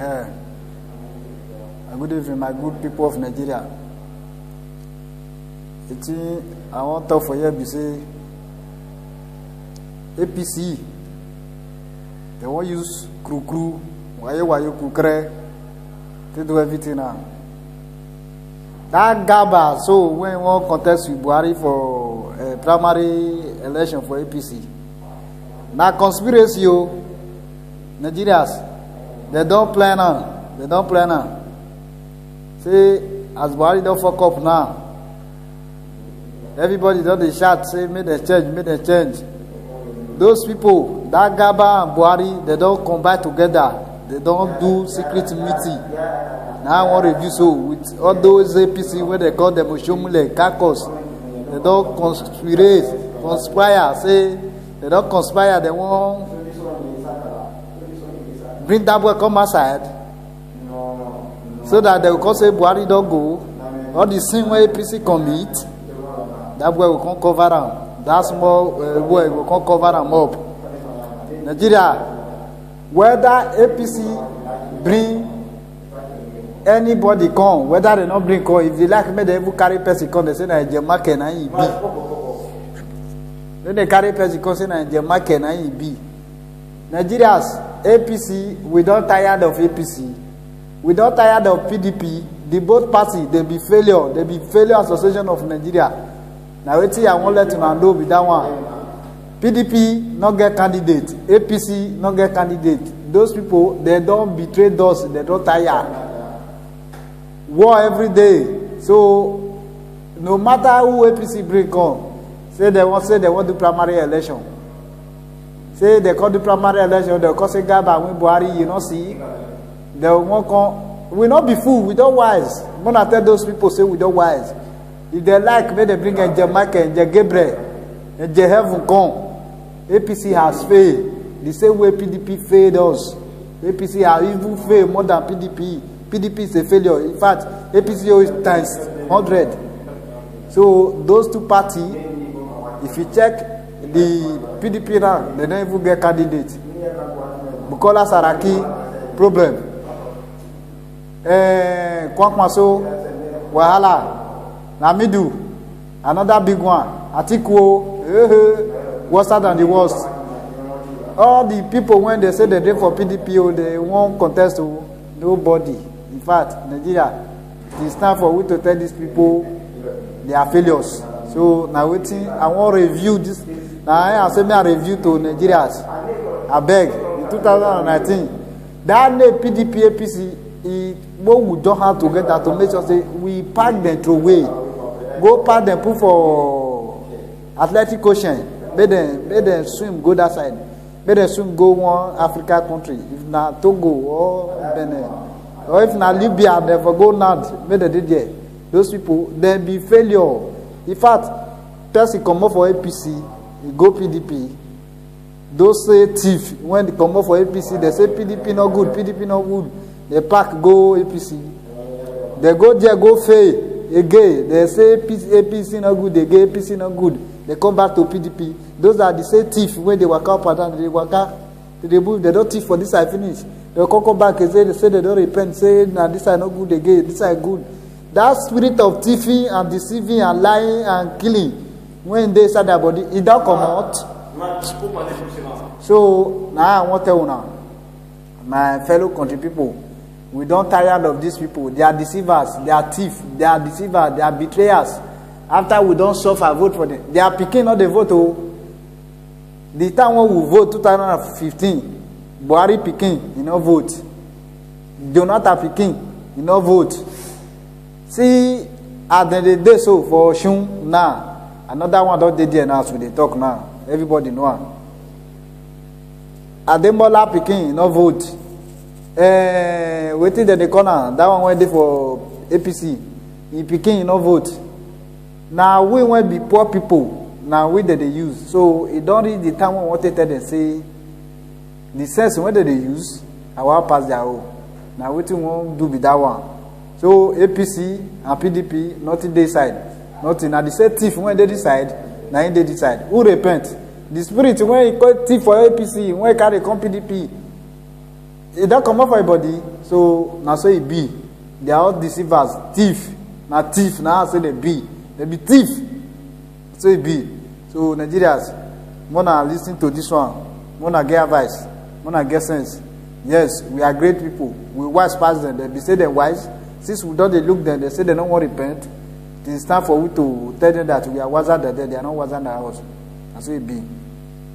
Good evening, my good people of Nigeria. I want to talk for you. Say APC, they won't use crew, why you kukre to do everything now. That Gaba, so when we want contest with Buhari for primary election for APC, now conspiracy, Nigerians, they don't plan on. They don't plan on. Say, as Buhari don't fuck up now, everybody don't shout, say, make a change. Those people, that Gaba and Buhari, they don't combine together. They don't do secret meeting. Now I want to review so with all those APC where they call them Oshomule, Kakos. They don't conspire, say, they don't conspire, they won't bring that boy come outside. So that they will come say Buhari don't go. All the same way APC commit, that boy will come cover them. That small boy will come cover them up. Nigeria, whether APC bring anybody come, whether they not bring come, if they like me, they will carry person come, they say Nigeria market na be. Then they carry person come, say Nigeria market na be. Nigerians, APC, we don't tired of APC. We don't tired of PDP. The both party, they be failure. They be failure association of Nigeria. Now wait till I won't let you know with that one. PDP not get candidate. APC not get candidate. Those people, they don't betray us. They don't tire. War every day. So no matter who APC bring on, say they want do primary election. Say they call the primary election. They call say Gaba win Buhari. You know see. They won't come. We not be fool. We don't wise. When I tell those people, say we don't wise. If they like, may they bring a Jamaica and Gabriel and Heaven come. APC has failed. The same way PDP failed us. APC has even failed more than PDP. PDP is a failure. In fact, APC is times 100. So those two parties, if you check the PDP now, they don't even get candidate. Bukola Saraki, problem. Kwankwaso, Wahala, Namidu, another big one, Atiku, worse than the worst. All the people, when they say they drink for PDP, they won't contest to nobody. In fact, Nigeria, it's time for we to tell these people they are failures. So now waiting, I want to review this. Now I say me a review to Nigerians. I beg, in 2019, that name PDP, APC, what we don't have to get that to make sure say we pack them through away. Go pack them put for athletic ocean. Make them swim go that side. Make them swim go one Africa country. If not Togo or Benin. Or if not Libya, they for go north. Make them did there. Those people, they be failure. In fact, person come up for APC, go PDP. Those say thief. When they come up for APC, they say PDP not good, PDP not good. They pack go APC. They go there, go fail again. They say APC not good, they get APC not good. They come back to PDP. Those are the same thief when they work out pattern, they work out. They don't thief for this I finish. They come back and say they don't repent, say nah, this is not good again, this is good. That spirit of thieving and deceiving and lying and killing, when they start their body, it don't come out. So now I want to tell you now, my fellow country people, we don't tired of these people. They are deceivers, they are thieves, they are deceivers, they are betrayers. After we don't suffer, vote for them. They are picking not the vote. Oh. The time when we vote 2015, Buhari picking, you know vote. Jonathan picking, you know vote. See, at the day so for Shun now, another one don't there now, so they talk now. Everybody know. Ademola picking, you know vote. Waiting in the corner, that one went there for APC. He picking, you know vote. Now we won't be poor people. Now we that they use. So it don't reach the time when what they tell them say the sense when they use, I will pass their own. Now we won't do with that one. So APC and PDP, nothing they decide. Nothing. Now they say thief when they decide, now they decide. Who repent? The spirit when he call thief for APC, when he carry come PDP. e don comot for your body. So na so e be. They are all deceivers, thief. Na thief, na how say they be. They be thief. So e be. So Nigerians, wanna listen to this one. Wanna get advice. Wanna get sense. Yes, we are great people. We wise past them. They be say them wise. Since we don't look them, they say they don't want to repent. It is time for we to tell them that we are wiser than them. They are not wiser than us. And so it be.